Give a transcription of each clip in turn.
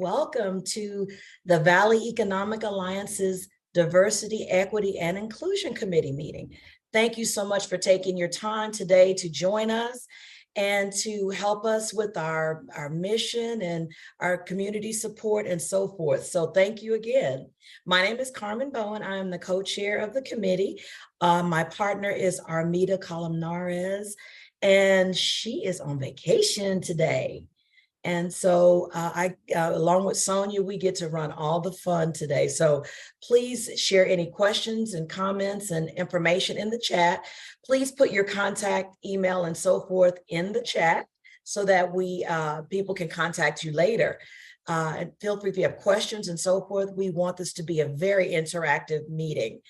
welcome to the Valley Economic Alliance's Diversity, Equity, and Inclusion Committee meeting. Thank you so much for taking your time today to join us and to help us with our mission and our community support and so forth. So thank you again. My name is Carmen Bowen. I am the co-chair of the committee. My partner is Armida Columnares, and she is on vacation today. And so I, along with Sonia, we get to run all the fun today. So please share any questions and comments and information in the chat. Please put your contact, email, and so forth in the chat so that people can contact you later. And feel free if you have questions and so forth. We want this to be a very interactive meeting.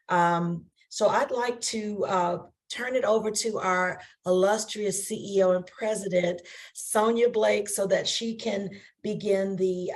So I'd like to turn it over to our illustrious CEO and President, Sonia Blake, so that she can begin the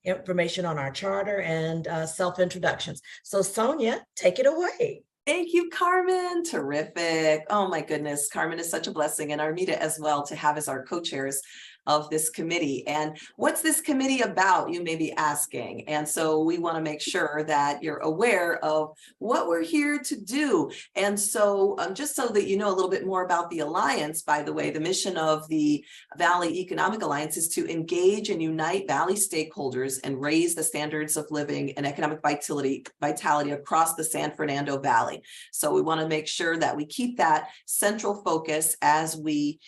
information on our charter and self-introductions. So Sonia, take it away. Thank you, Carmen. Terrific. Oh my goodness, Carmen is such a blessing, and Armida as well to have as our co-chairs of this committee. And what's this committee about, you may be asking. And so we want to make sure that you're aware of what we're here to do. And so just so that you know a little bit more about the Alliance, by the way, the mission of the Valley Economic Alliance is to engage and unite Valley stakeholders and raise the standards of living and economic vitality across the San Fernando Valley. So we want to make sure that we keep that central focus as we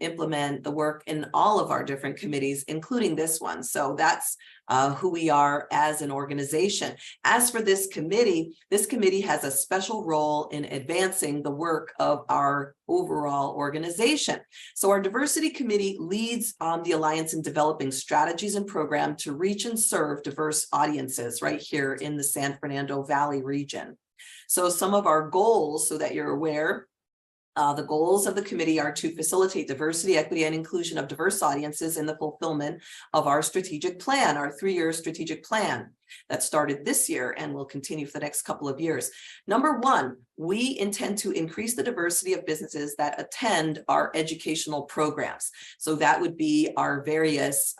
implement the work in all of our different committees, including this one. So that's who we are as an organization. As for this committee has a special role in advancing the work of our overall organization. So our diversity committee leads the Alliance in developing strategies and programs to reach and serve diverse audiences right here in the San Fernando Valley region. So some of our goals, so that you're aware, the goals of the committee are to facilitate diversity, equity, and inclusion of diverse audiences in the fulfillment of our strategic plan, our 3-year strategic plan that started this year and will continue for the next couple of years. Number one, we intend to increase the diversity of businesses that attend our educational programs. So that would be our various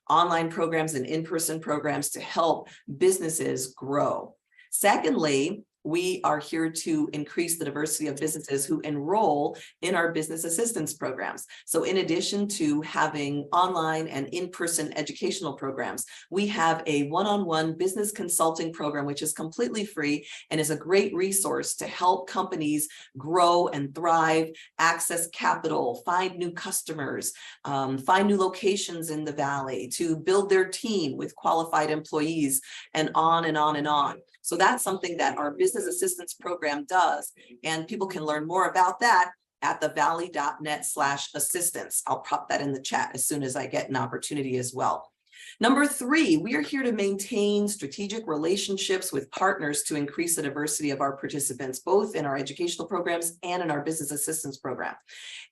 online programs and in-person programs to help businesses grow. Secondly, we are here to increase the diversity of businesses who enroll in our business assistance programs. So in addition to having online and in-person educational programs, we have a one-on-one business consulting program, which is completely free and is a great resource to help companies grow and thrive, access capital, find new customers, find new locations in the Valley, to build their team with qualified employees, and on and on and on. So that's something that our business assistance program does, and people can learn more about that at thevalley.net/assistance. I'll pop that in the chat as soon as I get an opportunity as well. Number three, we are here to maintain strategic relationships with partners to increase the diversity of our participants, both in our educational programs and in our business assistance program.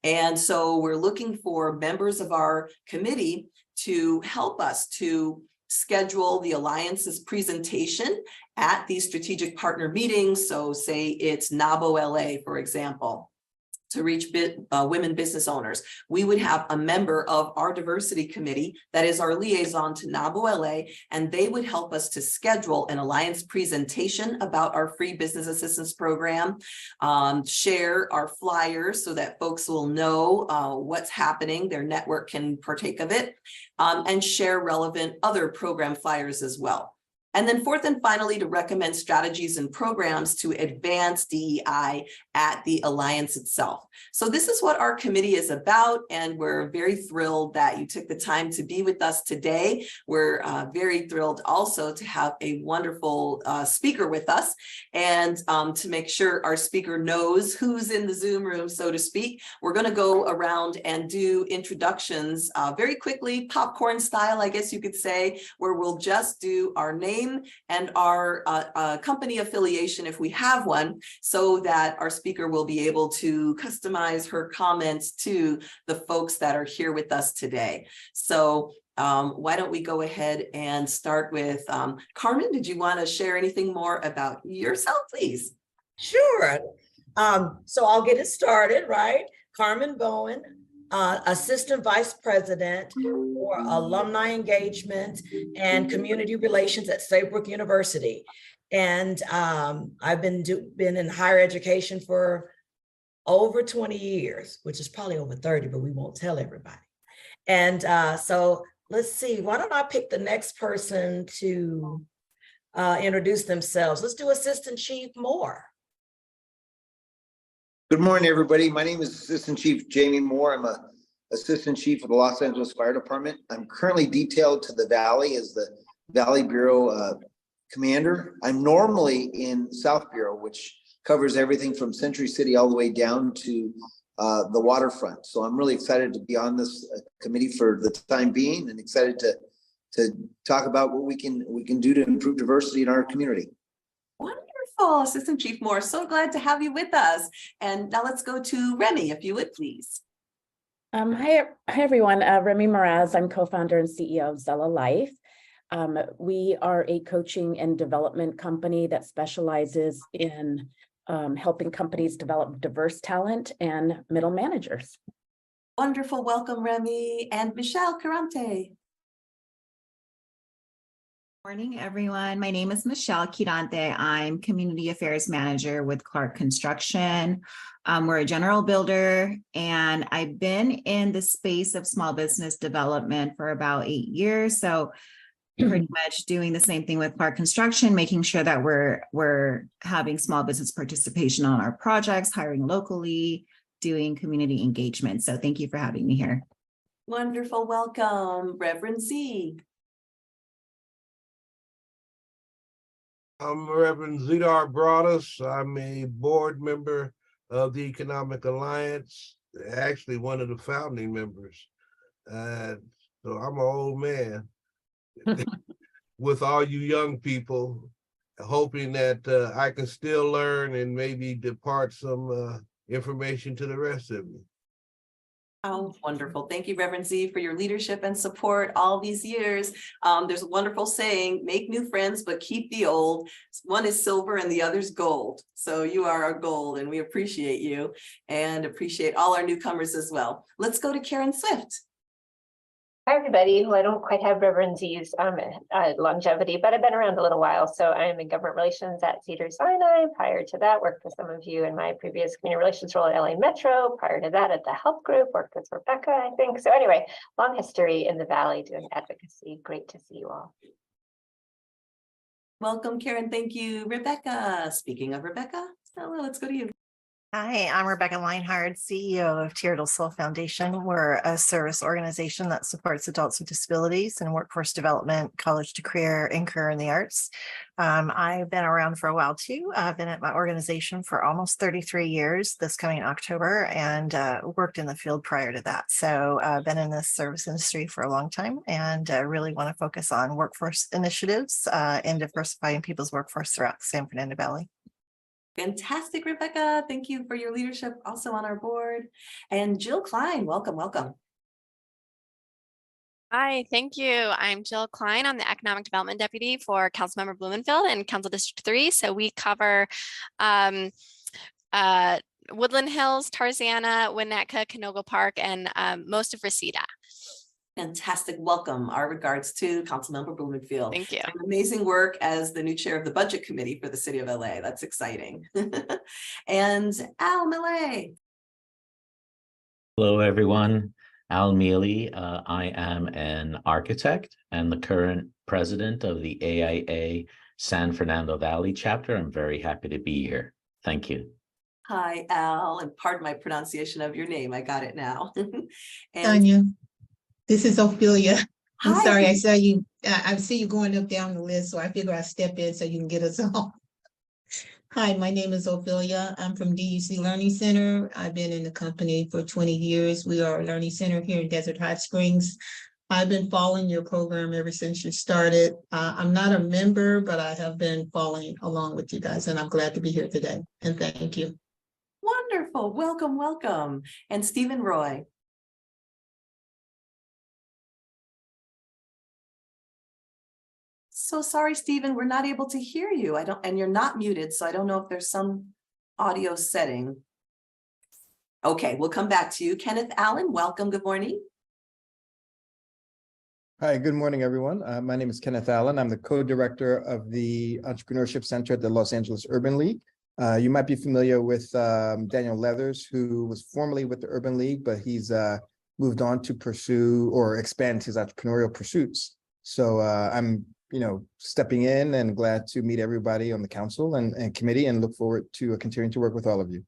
And so we're looking for members of our committee to help us to schedule the Alliance's presentation at these strategic partner meetings. So say it's NABO LA, for example, to reach women business owners. We would have a member of our diversity committee that is our liaison to NABO LA, and they would help us to schedule an Alliance presentation about our free business assistance program, share our flyers so that folks will know what's happening, their network can partake of it, and share relevant other program flyers as well. And then fourth and finally, to recommend strategies and programs to advance DEI at the Alliance itself. So this is what our committee is about, and we're very thrilled that you took the time to be with us today. We're very thrilled also to have a wonderful speaker with us, and to make sure our speaker knows who's in the Zoom room, so to speak. We're going to go around and do introductions very quickly, popcorn style, I guess you could say, where we'll just do our name and our company affiliation, if we have one, so that our speaker will be able to customize her comments to the folks that are here with us today. So why don't we go ahead and start with Carmen? Did you want to share anything more about yourself, please? Sure. So I'll get it started, right? Carmen Bowen, Assistant Vice President for Alumni Engagement and Community Relations at Saybrook University. And I've been in higher education for over 20 years, which is probably over 30, but we won't tell everybody. And so let's see, why don't I pick the next person to introduce themselves? Let's do Assistant Chief Moore. Good morning, everybody. My name is Assistant Chief Jamie Moore. I'm a Assistant Chief of the Los Angeles Fire Department. I'm currently detailed to the Valley as the Valley Bureau Commander. I'm normally in South Bureau, which covers everything from Century City all the way down to the waterfront. So I'm really excited to be on this committee for the time being, and excited to talk about what we can do to improve diversity in our community. Wonderful, Assistant Chief Moore. So glad to have you with us. And now let's go to Remy, if you would, please. Hi everyone. Remy Moraz. I'm co-founder and CEO of Zella Life. We are a coaching and development company that specializes in helping companies develop diverse talent and middle managers. Wonderful. Welcome, Remy. And Michelle Carante. Morning, everyone. My name is Michelle Quirante. I'm Community Affairs Manager with Clark Construction. We're a general builder, and I've been in the space of small business development for about 8 years. So pretty much doing the same thing with Clark Construction, making sure that we're having small business participation on our projects, hiring locally, doing community engagement. So thank you for having me here. Wonderful. Welcome, Reverend Z. I'm Reverend Zidar Broadus. I'm a board member of the Economic Alliance, actually one of the founding members. So I'm an old man with all you young people, hoping that I can still learn and maybe depart some information to the rest of you. Oh, wonderful. Thank you, Reverend Z, for your leadership and support all these years. There's a wonderful saying, make new friends, but keep the old. One is silver and the other's gold. So you are our gold, and we appreciate you and appreciate all our newcomers as well. Let's go to Karen Swift. Hi, everybody. Well, I don't quite have Reverend Z's longevity, but I've been around a little while. So I'm in government relations at Cedars-Sinai. Prior to that, worked with some of you in my previous community relations role at LA Metro. Prior to that, at the Help Group, worked with Rebecca, I think. So anyway, long history in the Valley doing advocacy. Great to see you all. Welcome, Karen. Thank you, Rebecca. Speaking of Rebecca, let's go to you. Hi, I'm Rebecca Leinhard, CEO of Tear to Soul Foundation. We're a service organization that supports adults with disabilities in workforce development, college to career, and career in the arts. I've been around for a while too. I've been at my organization for almost 33 years this coming October, and worked in the field prior to that. So I've been in this service industry for a long time, and really want to focus on workforce initiatives and diversifying people's workforce throughout the San Fernando Valley. Fantastic, Rebecca. Thank you for your leadership also on our board. And Jill Klein, welcome, welcome. Hi, thank you. I'm Jill Klein. I'm the Economic Development Deputy for Councilmember Blumenfield and Council District 3. So we cover Woodland Hills, Tarzana, Winnetka, Canoga Park, and most of Reseda. Fantastic. Welcome. Our regards to Councilmember Blumenfield. Thank you. Amazing work as the new chair of the budget committee for the city of LA. That's exciting. And Al Millay. Hello, everyone. Al Mealy. I am an architect and the current president of the AIA San Fernando Valley chapter. I'm very happy to be here. Thank you. Hi, Al, and pardon my pronunciation of your name. I got it now. And Tanya, this is Ophelia. I'm hi. sorry, I saw you. I see you going up down the list, so I figure I'll step in so you can get us all. Hi, my name is Ophelia. I'm from DUC Learning Center. I've been in the company for 20 years. We are a learning center here in Desert Hot Springs. I've been following your program ever since you started. I'm not a member, but I have been following along with you guys, and I'm glad to be here today. And thank you. Wonderful. Welcome, welcome. And Stephen Roy. So sorry, Stephen, we're not able to hear you. And you're not muted, so I don't know if there's some audio setting. Okay, we'll come back to you. Kenneth Allen, welcome. Good morning. Hi, good morning, everyone. My name is Kenneth Allen. I'm the co-director of the Entrepreneurship Center at the Los Angeles Urban League. You might be familiar with Daniel Leathers, who was formerly with the Urban League, but he's moved on to pursue or expand his entrepreneurial pursuits. So I'm, stepping in and glad to meet everybody on the council and committee, and look forward to continuing to work with all of you.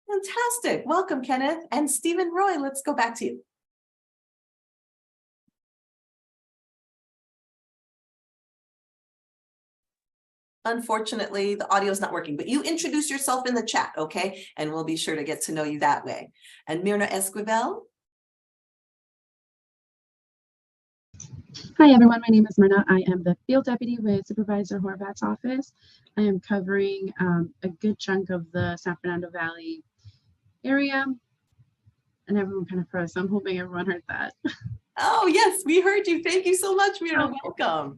Fantastic. Welcome, Kenneth. And Stephen Roy, let's go back to you. Unfortunately, the audio is not working, but you introduce yourself in the chat, okay? And we'll be sure to get to know you that way. And Myrna Esquivel. Hi, everyone. My name is Myrna. I am the field deputy with Supervisor Horvat's office. I am covering a good chunk of the San Fernando Valley area. And everyone kind of froze, so I'm hoping everyone heard that. Oh, yes, we heard you. Thank you so much, Myrna. Welcome.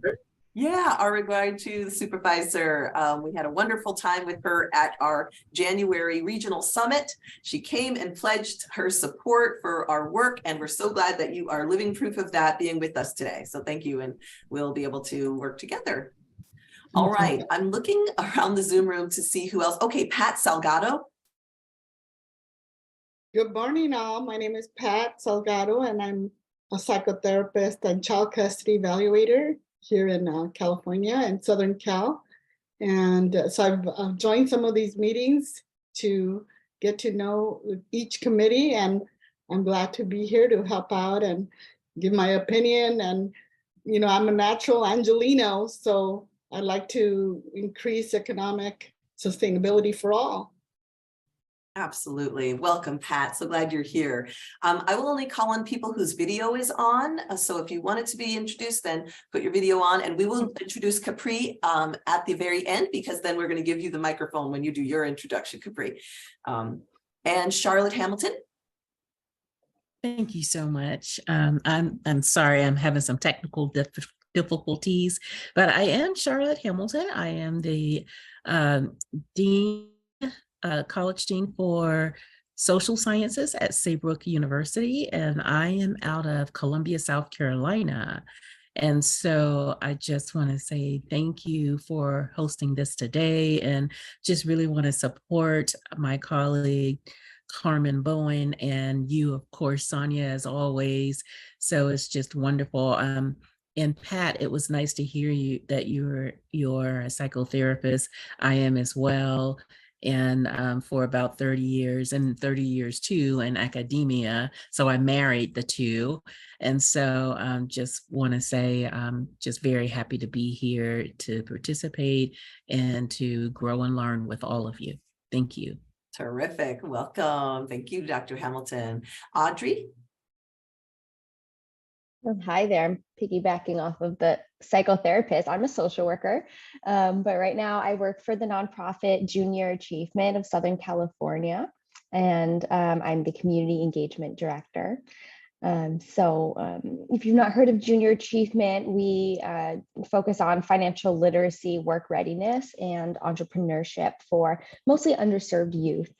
Yeah, our regard to the supervisor. We had a wonderful time with her at our January regional summit. She came and pledged her support for our work, and we're so glad that you are living proof of that being with us today. So thank you, and we'll be able to work together. All right, I'm looking around the Zoom room to see who else. Okay, Pat Salgado. Good morning, all. My name is Pat Salgado, and I'm a psychotherapist and child custody evaluator here in California and Southern Cal. And so I've joined some of these meetings to get to know each committee, and I'm glad to be here to help out and give my opinion. And, I'm a natural Angelino, so I'd like to increase economic sustainability for all. Absolutely. Welcome, Pat. So glad you're here. I will only call on people whose video is on. So if you wanted to be introduced, then put your video on, and we will introduce Capri at the very end, because then we're going to give you the microphone when you do your introduction, Capri. And Charlotte Hamilton. Thank you so much. I'm sorry, I'm having some technical difficulties, but I am Charlotte Hamilton. I am the dean. College Dean for Social Sciences at Saybrook University, and I am out of Columbia, South Carolina. And so I just want to say thank you for hosting this today, and just really want to support my colleague, Carmen Bowen, and you, of course, Sonia, as always. So it's just wonderful. And Pat, it was nice to hear you that you're a psychotherapist. I am as well. And for about 30 years, and 30 years too in academia. So I married the two. And so just want to say I'm just very happy to be here to participate and to grow and learn with all of you. Thank you. Terrific. Welcome. Thank you, Dr. Hamilton. Audrey? Hi there. I'm piggybacking off of the psychotherapist. I'm a social worker, but right now I work for the nonprofit Junior Achievement of Southern California, and I'm the community engagement director. If you've not heard of Junior Achievement, we focus on financial literacy, work readiness, and entrepreneurship for mostly underserved youth.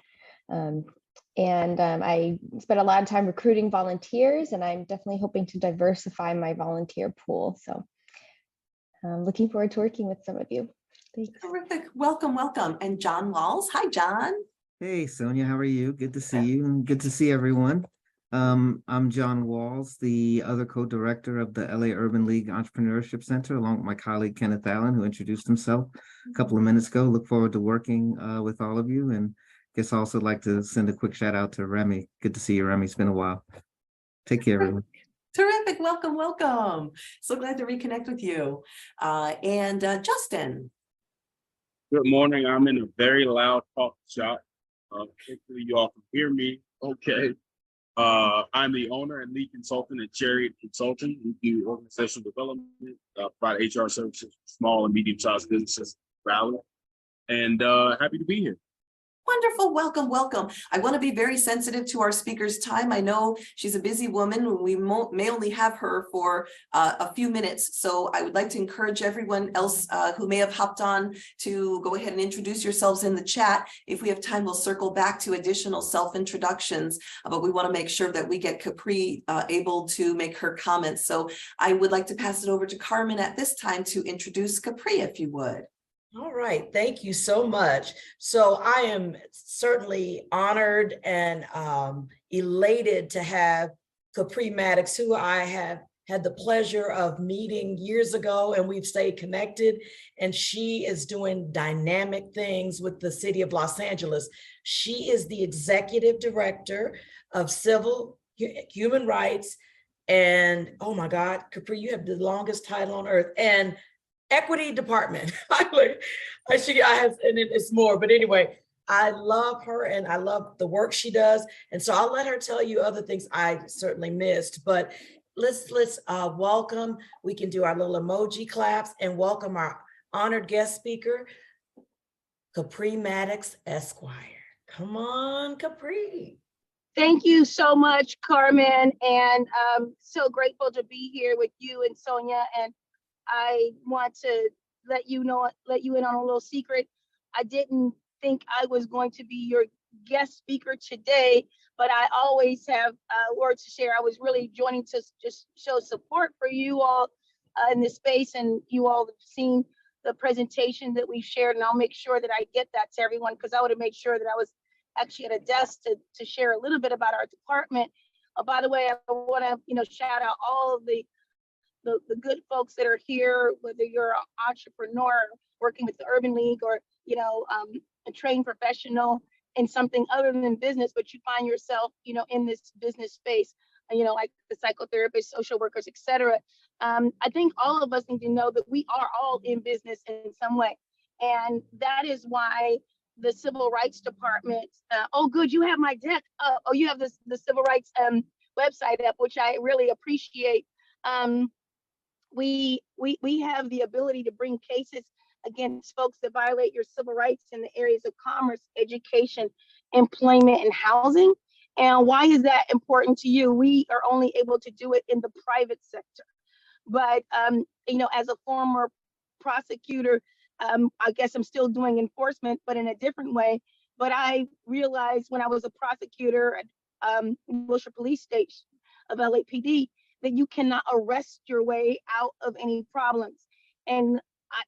I spent a lot of time recruiting volunteers, and I'm definitely hoping to diversify my volunteer pool. So I'm looking forward to working with some of you. Thanks. Terrific. Welcome, welcome. And John Walls. Hi, John. Hey, Sonia, how are you? Good to see you, and good to see everyone. I'm John Walls, the other co-director of the LA Urban League Entrepreneurship Center, along with my colleague Kenneth Allen, who introduced himself a couple of minutes ago. Look forward to working with all of you, and guess I also like to send a quick shout out to Remy. Good to see you, Remy. It's been a while. Take care, everyone. Terrific. Welcome, welcome. So glad to reconnect with you. And Justin. Good morning. I'm in a very loud coffee shop. Hopefully you all can hear me. Okay. I'm the owner and lead consultant at Chariot Consulting. We do organizational development, provide HR services for small and medium-sized businesses in the Valley. And happy to be here. Wonderful. Welcome, welcome. I want to be very sensitive to our speaker's time. I know she's a busy woman. We may only have her for a few minutes. So I would like to encourage everyone else who may have hopped on to go ahead and introduce yourselves in the chat. If we have time, we'll circle back to additional self-introductions, but we want to make sure that we get Capri able to make her comments. So I would like to pass it over to Carmen at this time to introduce Capri, if you would. All right, thank you so much. So I am certainly honored and elated to have Capri Maddox, who I have had the pleasure of meeting years ago, and we've stayed connected. And she is doing dynamic things with the city of Los Angeles. She is the executive director of civil human rights. And oh my God, Capri, you have the longest title on earth. And equity department. I have, and it's more, but anyway, I love her and I love the work she does. And so I'll let her tell you other things I certainly missed, but let's welcome, we can do our little emoji claps and welcome our honored guest speaker, Capri Maddox, Esquire. Come on, Capri. Thank you so much, Carmen. And I'm so grateful to be here with you and Sonia. And I want to let you in on a little secret. I didn't think I was going to be your guest speaker today, but I always have words to share. I was really joining to just show support for you all in this space, and you all have seen the presentation that we've shared, and I'll make sure that I get that to everyone, because I want to make sure that I was actually at a desk to share a little bit about our department. By the way, I want to shout out all of the good folks that are here, whether you're an entrepreneur working with the Urban League or, a trained professional in something other than business, but you find yourself, in this business space, like the psychotherapists, social workers, et cetera. I think all of us need to know that we are all in business in some way. And that is why the Civil Rights Department, oh, good, you have my deck. Oh, you have the Civil Rights website up, which I really appreciate. We have the ability to bring cases against folks that violate your civil rights in the areas of commerce, education, employment, and housing. And why is that important to you? We are only able to do it in the private sector. But, as a former prosecutor, I guess I'm still doing enforcement, but in a different way. But I realized when I was a prosecutor at Wilshire Police Station of LAPD, that you cannot arrest your way out of any problems. And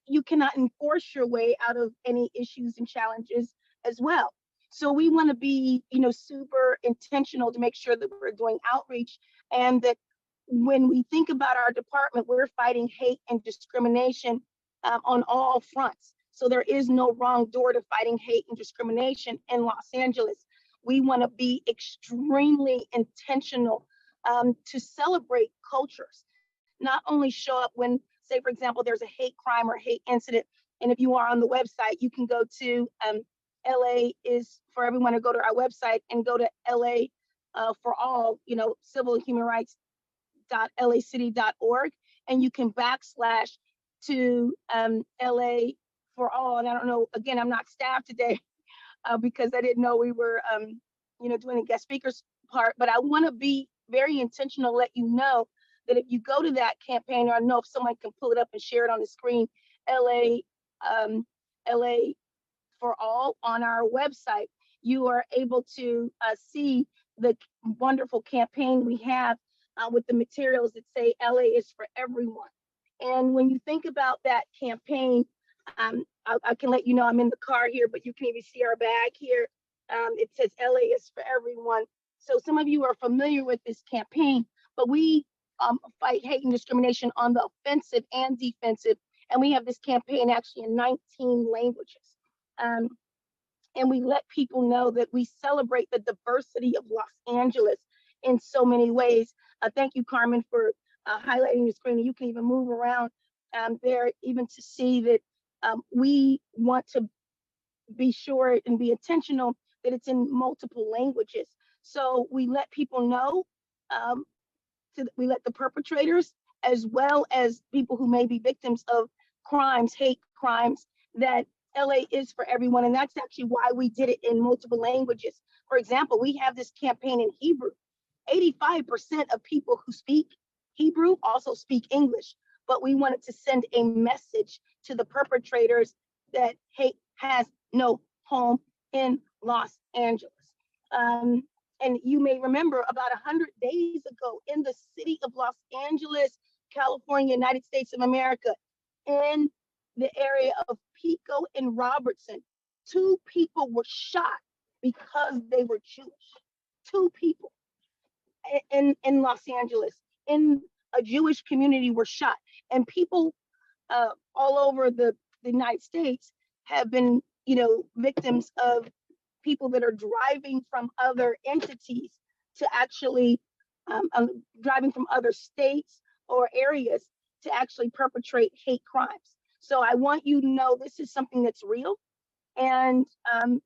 you cannot enforce your way out of any issues and challenges as well. So we want to be, super intentional to make sure that we're doing outreach, and that when we think about our department, we're fighting hate and discrimination on all fronts. So there is no wrong door to fighting hate and discrimination in Los Angeles. We want to be extremely intentional to celebrate cultures, not only show up when, say, for example, there's a hate crime or hate incident. And if you are on the website, you can go to LA is for everyone to go to our website and go to LA for all, civil human rights.lacity.org, and you can backslash to LA for all. And I don't know, again, I'm not staffed today because I didn't know we were, doing a guest speakers part, but I want to be very intentional, let you know that if you go to that campaign, or I know if someone can pull it up and share it on the screen, LA for all on our website, you are able to see the wonderful campaign we have with the materials that say LA is for everyone. And when you think about that campaign, I can let you know I'm in the car here, but you can even see our bag here. It says LA is for everyone. So some of you are familiar with this campaign, but we fight hate and discrimination on the offensive and defensive. And we have this campaign actually in 19 languages. And we let people know that we celebrate the diversity of Los Angeles in so many ways. Thank you, Carmen, for highlighting the screen. You can even move around there even to see that we want to be sure and be intentional that it's in multiple languages. So we let people know, we let the perpetrators, as well as people who may be victims of crimes, hate crimes, that LA is for everyone. And that's actually why we did it in multiple languages. For example, we have this campaign in Hebrew. 85% of people who speak Hebrew also speak English, but we wanted to send a message to the perpetrators that hate has no home in Los Angeles. And you may remember about 100 days ago in the city of Los Angeles, California, United States of America, in the area of Pico and Robertson, 2 people were shot because they were Jewish. 2 people in Los Angeles, in a Jewish community, were shot. And people all over the United States have been, victims of people that are driving from other entities to actually driving from other states or areas to actually perpetrate hate crimes. So I want you to know this is something that's real, and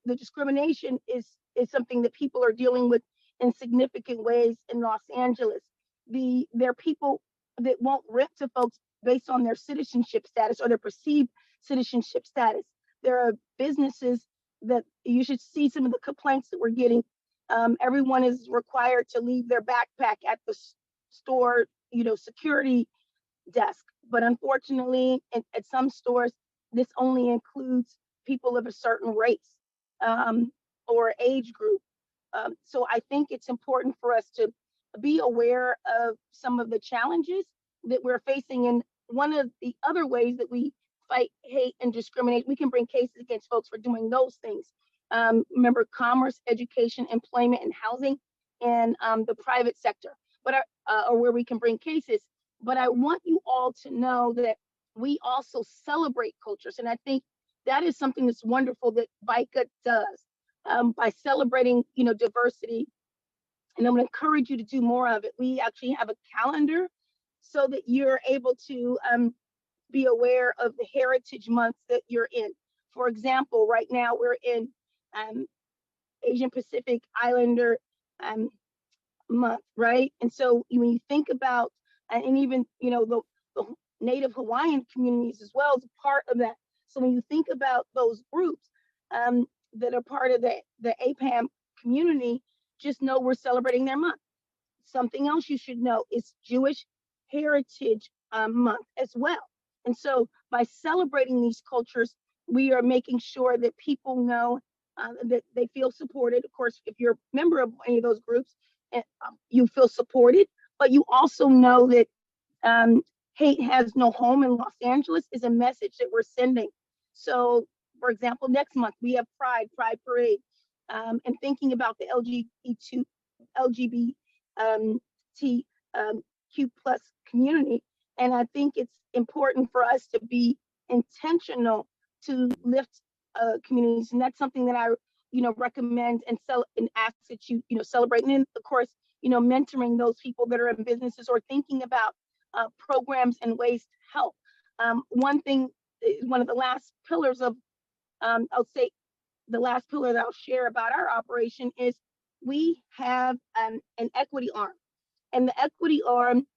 the discrimination is something that people are dealing with in significant ways in Los Angeles. There are people that won't rent to folks based on their citizenship status or their perceived citizenship status. There are businesses that you should see some of the complaints that we're getting. Everyone is required to leave their backpack at the store, security desk. But unfortunately, at some stores, this only includes people of a certain race or age group. So I think it's important for us to be aware of some of the challenges that we're facing. And one of the other ways that we fight hate and discriminate, we can bring cases against folks for doing those things. Remember, commerce, education, employment, and housing, and the private sector, or where we can bring cases. But I want you all to know that we also celebrate cultures. And I think that is something that's wonderful that VICA does by celebrating, diversity. And I'm going to encourage you to do more of it. We actually have a calendar so that you're able to be aware of the heritage months that you're in. For example, right now we're in Asian Pacific Islander month, right? And so when you think about, and even, the Native Hawaiian communities as well as a part of that. So when you think about those groups that are part of the APAM community, just know we're celebrating their month. Something else you should know is Jewish Heritage Month as well. And so by celebrating these cultures, we are making sure that people know that they feel supported. Of course, if you're a member of any of those groups, you feel supported, but you also know that hate has no home in Los Angeles is a message that we're sending. So, for example, next month we have Pride Parade, and thinking about the LGBTQ plus community. And I think it's important for us to be intentional to lift communities, and that's something that I, recommend and ask that you, celebrate. And then, of course, mentoring those people that are in businesses or thinking about programs and ways to help. One of the last pillars of, I'll say, the last pillar that I'll share about our operation is we have an equity arm, and the equity arm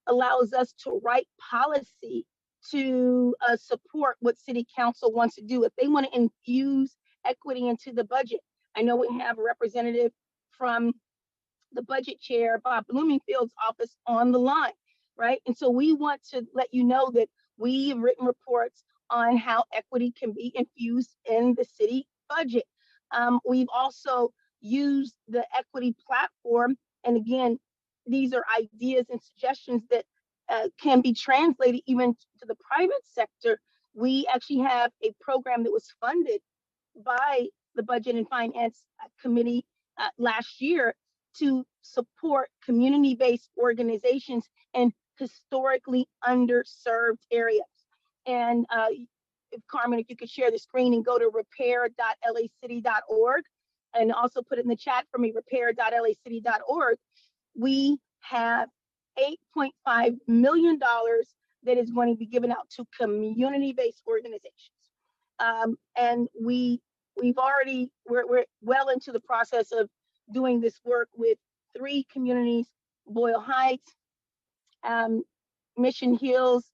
allows us to write policy to support what City Council wants to do. If they want to infuse equity into the budget, I know we have a representative from the budget chair, Bob Bloomingfield's office, on the line, right? And so we want to let you know that we've written reports on how equity can be infused in the city budget. We've also used the equity platform, and again, these are ideas and suggestions that can be translated even to the private sector. We actually have a program that was funded by the Budget and Finance Committee last year to support community-based organizations in historically underserved areas. And if Carmen, if you could share the screen and go to repair.lacity.org and also put it in the chat for me, repair.lacity.org, we have $8.5 million that is going to be given out to community-based organizations. And we're well into the process of doing this work with 3 communities: Boyle Heights, Mission Hills,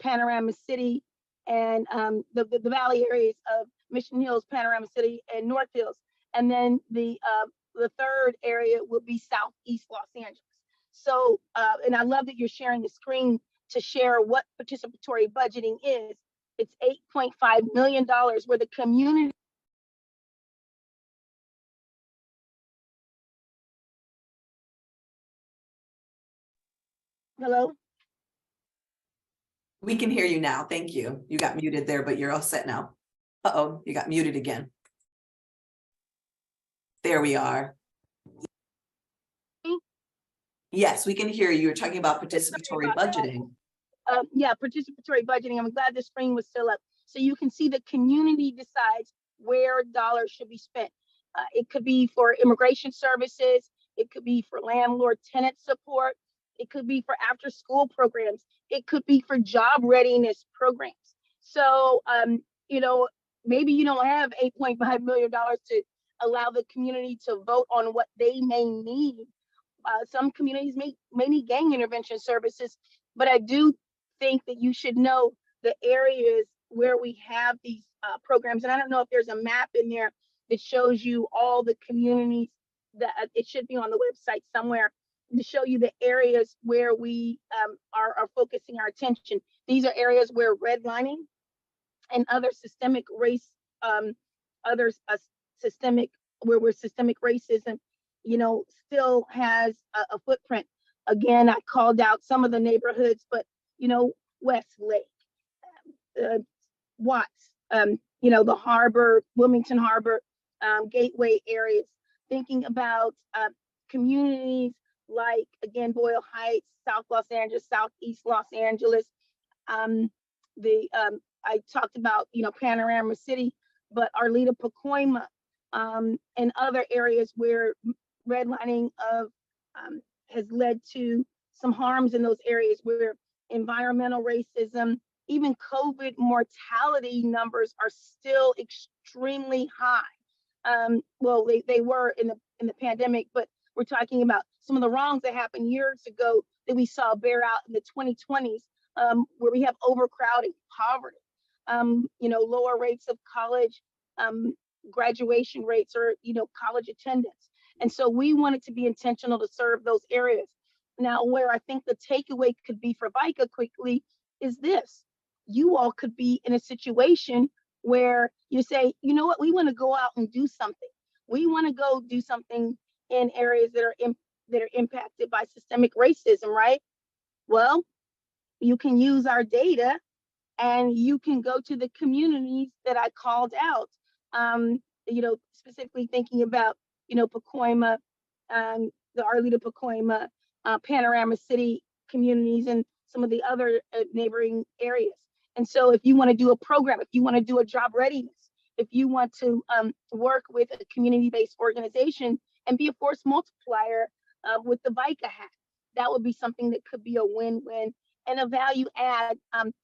Panorama City, and the valley areas of Mission Hills, Panorama City, and North Hills. And then the third area will be Southeast Los Angeles. So, and I love that you're sharing the screen to share what participatory budgeting is. It's $8.5 million where the community. Hello? We can hear you now. Thank you. You got muted there, but you're all set now. Uh-oh, you got muted again. There we are. Yes, we can hear you. You're talking about participatory budgeting. Yeah, participatory budgeting. I'm glad the screen was still up. So you can see the community decides where dollars should be spent. It could be for immigration services. It could be for landlord tenant support. It could be for after school programs. It could be for job readiness programs. So, you know, maybe you don't have $8.5 million to allow the community to vote on what they may need. Some communities may need gang intervention services, but I do think that you should know the areas where we have these programs. And I don't know if there's a map in there that shows you all the communities that it should be on the website somewhere to show you the areas where we are focusing our attention. These are areas where redlining and other systemic race, systemic racism, you know, still has a footprint. Again, I called out some of the neighborhoods, but you know, Westlake, Watts, you know, the Harbor, Wilmington Harbor, Gateway areas, thinking about communities like, again, Boyle Heights, South Los Angeles, Southeast Los Angeles. I talked about, you know, Panorama City, but Arleta, Pacoima, and other areas where redlining has led to some harms in those areas where environmental racism, even COVID mortality numbers are still extremely high. Well, they were in the pandemic, but we're talking about some of the wrongs that happened years ago that we saw bear out in the 2020s, where we have overcrowding, poverty, you know, lower rates of college graduation rates or, you know, college attendance. And so we wanted to be intentional to serve those areas. Now, where I think the takeaway could be for VICA quickly is this. You all could be in a situation where you say, you know what, we want to go out and do something. We want to go do something in areas that are impacted by systemic racism, right? Well, you can use our data and you can go to the communities that I called out, you know, specifically thinking about, you know, Pacoima, the Arleta, Pacoima, Panorama City communities, and some of the other neighboring areas. And so if you want to do a program, if you want to do a job readiness, if you want to work with a community-based organization and be a force multiplier with the VICA hat, that would be something that could be a win-win and a value add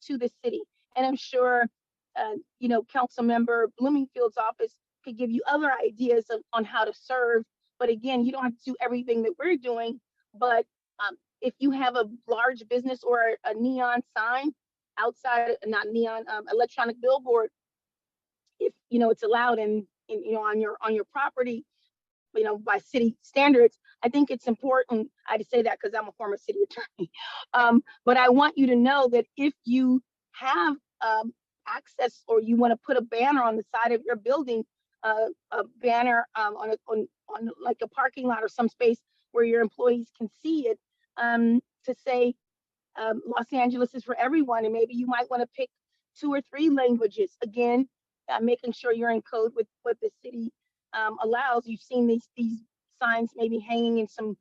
to the city. And I'm sure, you know, Council Member Bloomingfield's office could give you other ideas on how to serve. But again, you don't have to do everything that we're doing. But if you have a large business or a neon sign outside, not neon, electronic billboard, if you know it's allowed in you know on your property, you know, by city standards, I think it's important. I just say that because I'm a former city attorney. But I want you to know that if you have access or you want to put a banner on the side of your building, a banner on like a parking lot or some space where your employees can see it, to say Los Angeles is for everyone, and maybe you might want to pick 2 or 3 languages. Again, making sure you're in code with what the city allows. You've seen these signs maybe hanging in some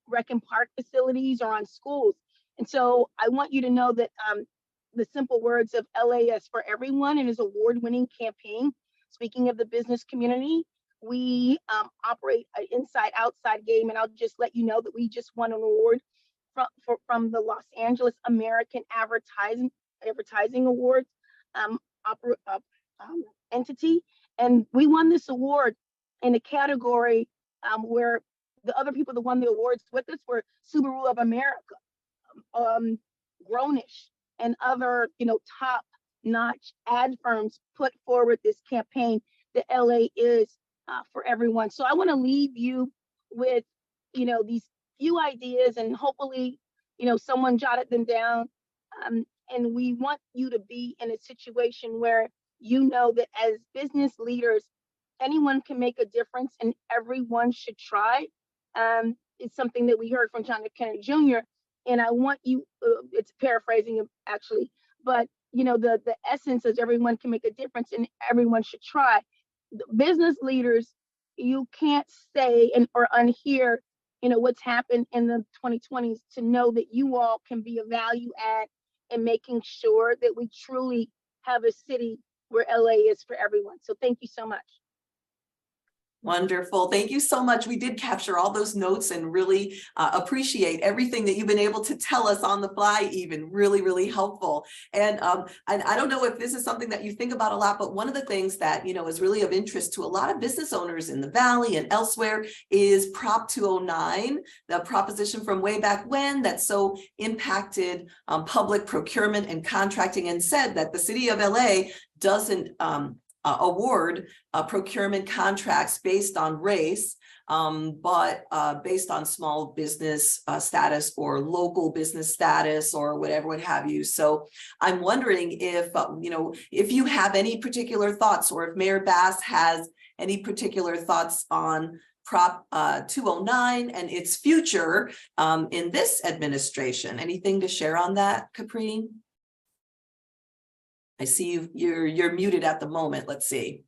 rec and park facilities or on schools. And so I want you to know that the simple words of LAS for Everyone and his award-winning campaign, speaking of the business community, we operate an inside-outside game. And I'll just let you know that we just won an award from the Los Angeles American Advertising Awards entity. And we won this award in a category where the other people that won the awards with us were Subaru of America, Grownish, and other, you know, top notch ad firms put forward this campaign that LA is for everyone. So I want to leave you with, these few ideas, and hopefully, someone jotted them down. And we want you to be in a situation where you know that as business leaders, anyone can make a difference and everyone should try. It's something that we heard from John F. Kennedy Jr. And I want you, it's paraphrasing him actually, but the essence is everyone can make a difference and everyone should try. The business leaders, you can't say or unhear, what's happened in the 2020s to know that you all can be a value add in making sure that we truly have a city where LA is for everyone. So thank you so much. Wonderful. Thank you so much. We did capture all those notes and really appreciate everything that you've been able to tell us on the fly, even really, really helpful. And I don't know if this is something that you think about a lot, but one of the things that, is really of interest to a lot of business owners in the Valley and elsewhere is Prop 209, the proposition from way back when that so impacted public procurement and contracting, and said that the city of LA doesn't award procurement contracts based on race, but based on small business status or local business status or whatever, what have you. So I'm wondering if, if you have any particular thoughts, or if Mayor Bass has any particular thoughts on Prop 209 and its future in this administration. Anything to share on that, Capri? I see you're muted at the moment. Let's see.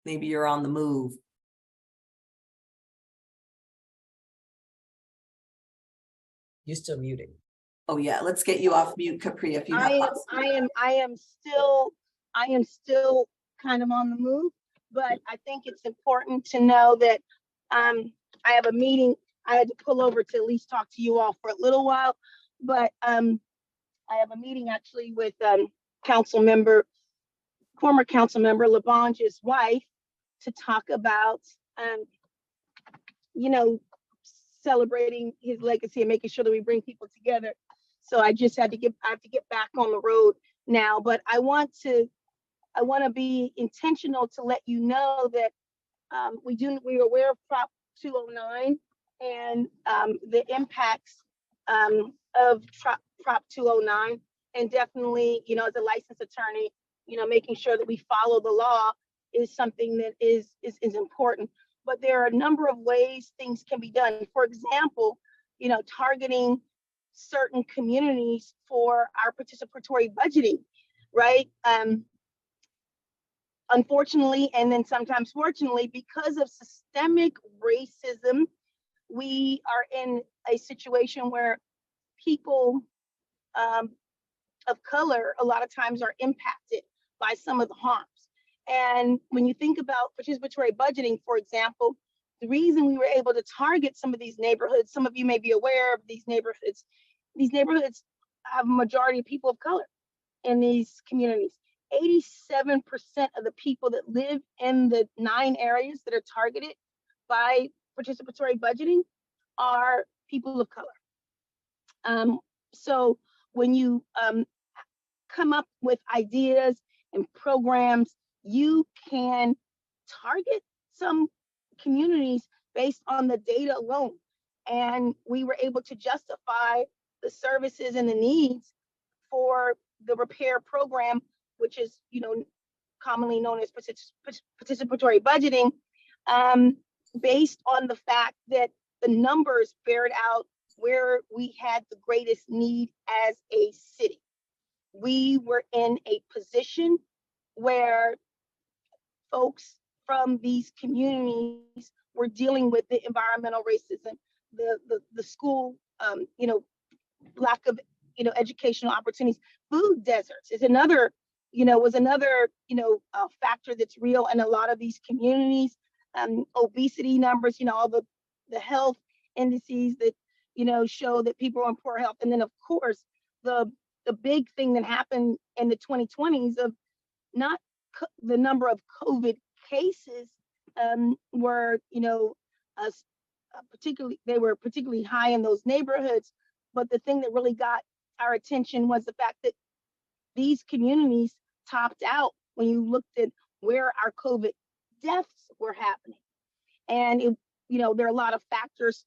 Maybe you're on the move. You're still muted. Oh yeah, let's get you off mute, Capri, if you have thoughts. I am still kind of on the move, but I think it's important to know that I have a meeting. I had to pull over to at least talk to you all for a little while, but I have a meeting actually with former council member Labange's wife to talk about, celebrating his legacy and making sure that we bring people together. So I just I have to get back on the road now, but I want to be intentional to let you know that we are aware of Prop 209 and the impacts of Prop 209, and definitely, as a licensed attorney, making sure that we follow the law is something that is important. But there are a number of ways things can be done. For example, targeting certain communities for our participatory budgeting, right? Unfortunately, and then sometimes fortunately, because of systemic racism, we are in a situation where people of color a lot of times are impacted by some of the harms. And when you think about participatory budgeting, for example, the reason we were able to target some of these neighborhoods, some of you may be aware of these neighborhoods have a majority of people of color in these communities. 87% of the people that live in the 9 areas that are targeted by participatory budgeting are people of color. So when you come up with ideas and programs, you can target some communities based on the data alone. And we were able to justify the services and the needs for the repair program, which is, commonly known as participatory budgeting, based on the fact that the numbers bared out where we had the greatest need as a city. We were in a position where folks from these communities were dealing with the environmental racism, the school, lack of, educational opportunities. Food deserts is another, factor that's real in a lot of these communities. Obesity numbers, all the health indices that, show that people are in poor health. And then of course, the big thing that happened in the 2020s of not the number of COVID cases were, particularly high in those neighborhoods. But the thing that really got our attention was the fact that these communities topped out when you looked at where our COVID deaths were happening. And there are a lot of factors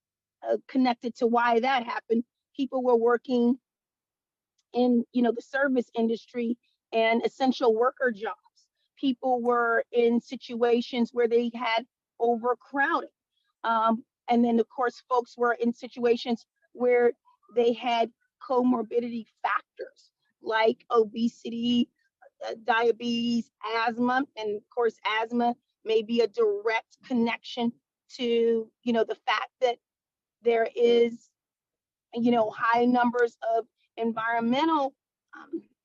connected to why that happened. People were working in, the service industry and essential worker jobs. People were in situations where they had overcrowding. And then, of course, folks were in situations where they had comorbidity factors like obesity, diabetes, asthma, and of course, asthma may be a direct connection to, the fact that there is, high numbers of environmental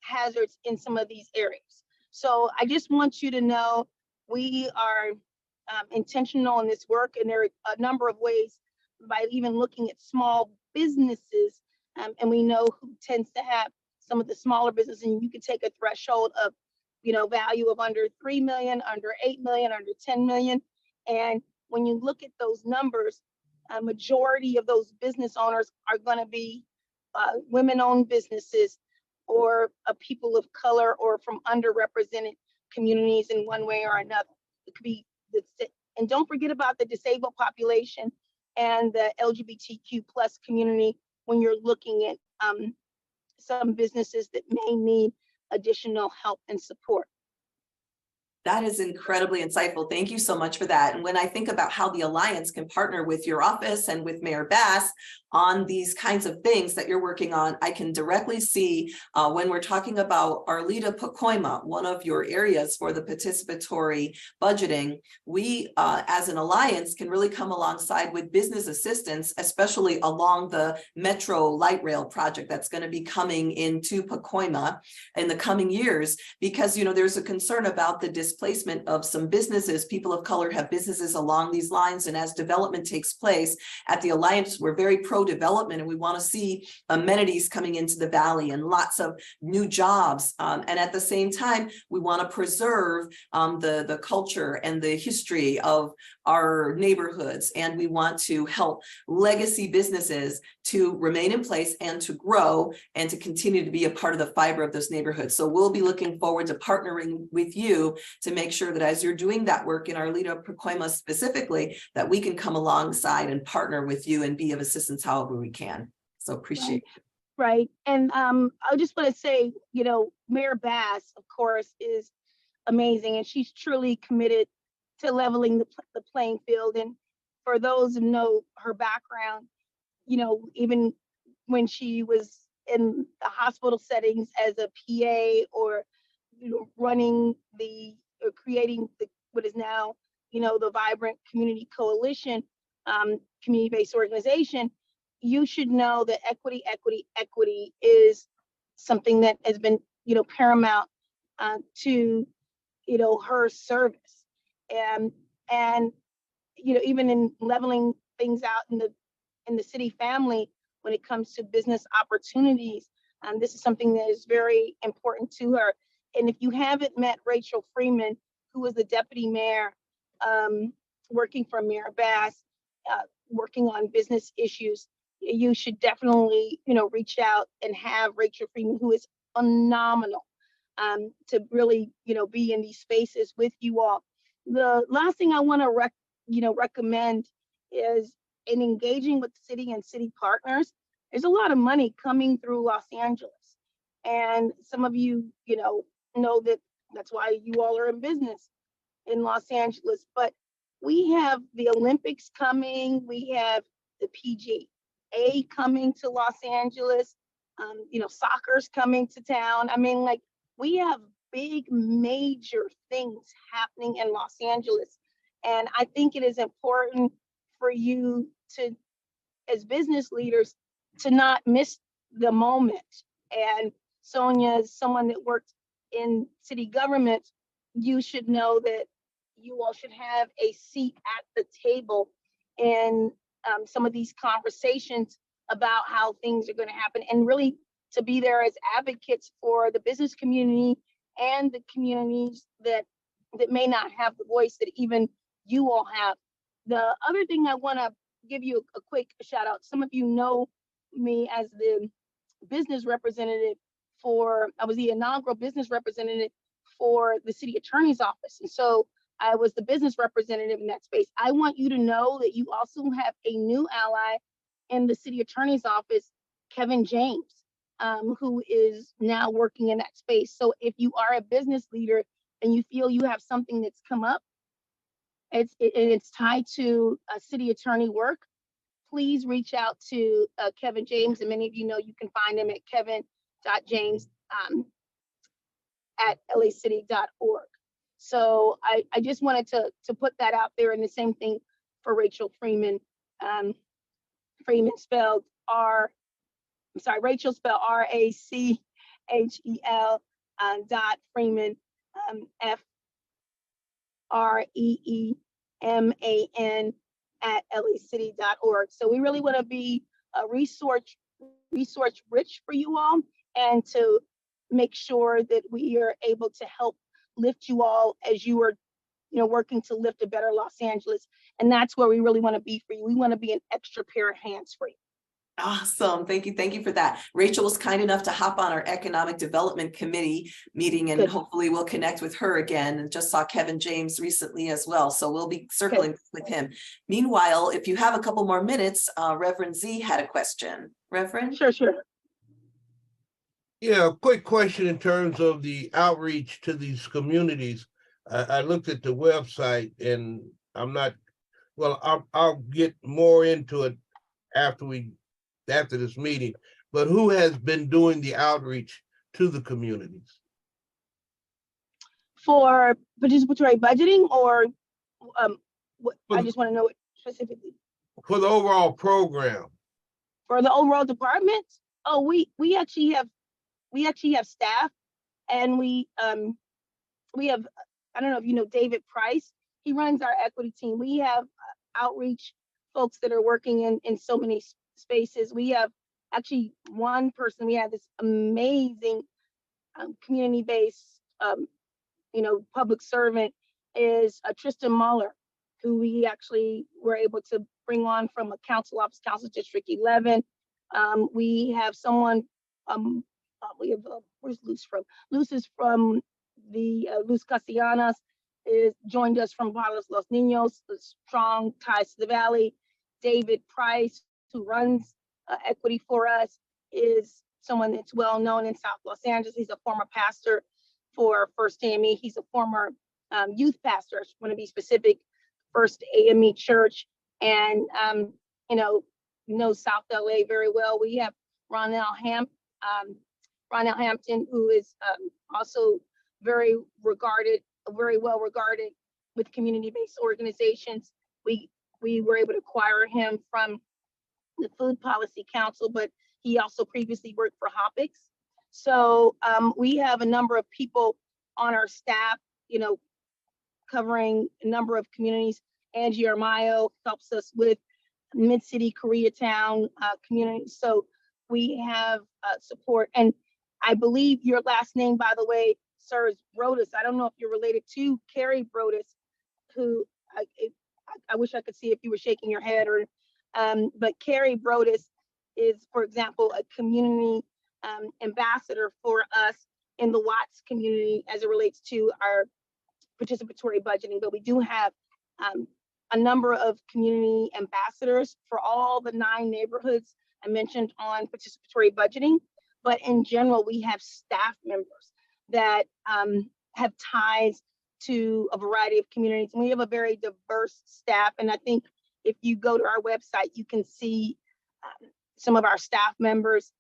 hazards in some of these areas. So I just want you to know we are intentional in this work, and there are a number of ways by even looking at small businesses, and we know who tends to have some of the smaller businesses, and you can take a threshold of, value of under 3 million, under 8 million, under 10 million. And when you look at those numbers, a majority of those business owners are going to be women-owned businesses or people of color or from underrepresented communities in one way or another. It could be, and don't forget about the disabled population and the LGBTQ plus community when you're looking at some businesses that may need additional help and support. That is incredibly insightful. Thank you so much for that. And when I think about how the Alliance can partner with your office and with Mayor Bass on these kinds of things that you're working on, I can directly see when we're talking about Arleta Pacoima, one of your areas for the participatory budgeting, we as an Alliance can really come alongside with business assistance, especially along the Metro Light Rail project that's going to be coming into Pacoima in the coming years, because there's a concern about the displacement of some businesses. People of color have businesses along these lines, and as development takes place at the Alliance, we're very pro-development, and we want to see amenities coming into the valley and lots of new jobs. And at the same time, we want to preserve the culture and the history of our neighborhoods, and we want to help legacy businesses to remain in place and to grow and to continue to be a part of the fiber of those neighborhoods. So we'll be looking forward to partnering with you to make sure that as you're doing that work in Arleta Pacoima specifically, that we can come alongside and partner with you and be of assistance however we can. So appreciate it. Right. And I just want to say, Mayor Bass, of course, is amazing, and she's truly committed to leveling the playing field. And for those who know her background, even when she was in the hospital settings as a PA or running or creating what is now the Vibrant Community Coalition, community-based organization, you should know that equity is something that has been paramount to her service, and even in leveling things out in the city family when it comes to business opportunities. This is something that is very important to her. And if you haven't met Rachel Freeman, who is the deputy mayor, working for Mayor Bass, working on business issues, you should definitely, reach out and have Rachel Freeman, who is phenomenal, to really, be in these spaces with you all. The last thing I want to recommend is in engaging with city and city partners. There's a lot of money coming through Los Angeles, and some of you, know that that's why you all are in business in Los Angeles. But we have the Olympics coming, we have the PGA coming to Los Angeles, soccer's coming to town. I mean, we have big major things happening in Los Angeles, and I think it is important for you to, as business leaders, to not miss the moment. And Sonia is someone that worked in city government. You should know that you all should have a seat at the table in some of these conversations about how things are going to happen, and really to be there as advocates for the business community and the communities that may not have the voice that even you all have. The other thing I want to give you a quick shout out. Some of you know me as the business representative I was the inaugural business representative for the city attorney's office. And so I was the business representative in that space. I want you to know that you also have a new ally in the city attorney's office, Kevin James, who is now working in that space. So if you are a business leader and you feel you have something that's come up, it's tied to a city attorney work, please reach out to Kevin James. And many of you know you can find him at kevin.james at lacity.org. So I just wanted to put that out there, and the same thing for Rachel Freeman. Freeman spelled Rachel spelled Rachel dot Freeman, FREEMAN at lacity.org. So we really want to be a resource rich for you all, and to make sure that we are able to help lift you all as you are, working to lift a better Los Angeles. And that's where we really want to be for you. We want to be an extra pair of hands for you. Awesome. Thank you. Thank you for that. Rachel was kind enough to hop on our Economic Development Committee meeting, and hopefully we'll connect with her again. And just saw Kevin James recently as well. So we'll be circling with him. Meanwhile, if you have a couple more minutes, Reverend Z had a question. Reverend? Sure. Yeah, a quick question in terms of the outreach to these communities. I looked at the website, and I'll get more into it after this meeting, but who has been doing the outreach to the communities? For participatory budgeting, or I just want to know it specifically. For the overall program. For the overall department? Oh, we actually have staff, and we have, I don't know if you know David Price. He runs our equity team. We have outreach folks that are working in so many spaces. We have actually one person. We have this amazing community-based, public servant is Tristan Muller, who we actually were able to bring on from a council office, Council District 11. We have someone. Where's Luz from? Luz is from the Luz Castellanos, joined us from Palos Los Niños, the strong ties to the Valley. David Price, who runs equity for us, is someone that's well known in South Los Angeles. He's a former pastor for First AME. He's a former youth pastor, I want to be specific, First AME Church, and knows South LA very well. We have Ronell Hampton, who is also very well regarded with community-based organizations. We were able to acquire him from the Food Policy Council, but he also previously worked for Hopix. So we have a number of people on our staff, covering a number of communities. Angie Armayo helps us with Mid-City Koreatown community. So we have support. And I believe your last name, by the way, sir, is Brodus. I don't know if you're related to Carrie Brodus, who I wish I could see if you were shaking your head, or but Carrie Brodus is, for example, a community ambassador for us in the Watts community as it relates to our participatory budgeting. But we do have a number of community ambassadors for all the 9 neighborhoods I mentioned on participatory budgeting. But in general, we have staff members that have ties to a variety of communities. And we have a very diverse staff. And I think if you go to our website, you can see some of our staff members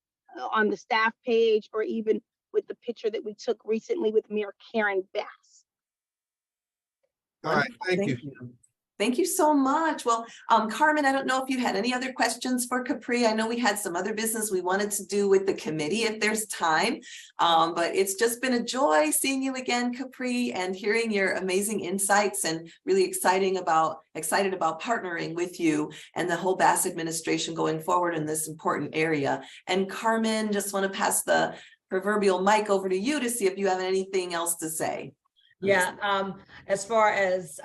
on the staff page, or even with the picture that we took recently with Mayor Karen Bass. All right, thank you. Thank you so much. Well, Carmen, I don't know if you had any other questions for Capri. I know we had some other business we wanted to do with the committee if there's time, but it's just been a joy seeing you again, Capri, and hearing your amazing insights, and really excited about partnering with you and the whole Bass administration going forward in this important area. And Carmen, just want to pass the proverbial mic over to you to see if you have anything else to say. Yeah, as far as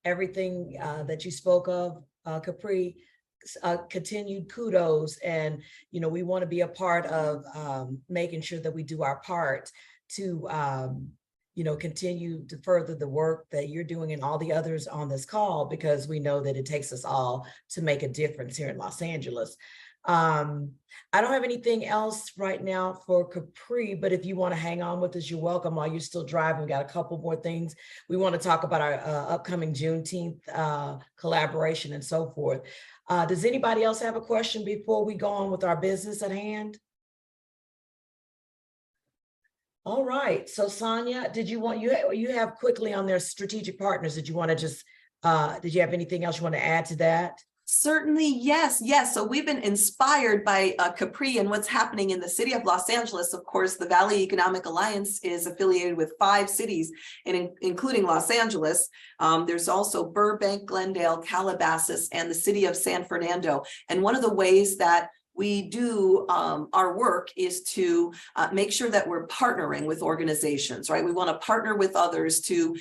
everything that you spoke of, Capri, continued kudos. And, we want to be a part of making sure that we do our part to continue to further the work that you're doing and all the others on this call, because we know that it takes us all to make a difference here in Los Angeles. I don't have anything else right now for Capri, but if you want to hang on with us, you're welcome. While you're still driving, we got a couple more things. We want to talk about our upcoming Juneteenth collaboration and so forth. Does anybody else have a question before we go on with our business at hand? All right, so Sonia, did you want, you have quickly on their strategic partners, did you want to just, did you have anything else you want to add to that? Certainly, yes. So we've been inspired by Capri and what's happening in the city of Los Angeles. Of course, the Valley Economic Alliance is affiliated with 5 cities, including Los Angeles. There's also Burbank, Glendale, Calabasas, and the city of San Fernando. And one of the ways that we do our work is to make sure that we're partnering with organizations, right? We want to partner with others to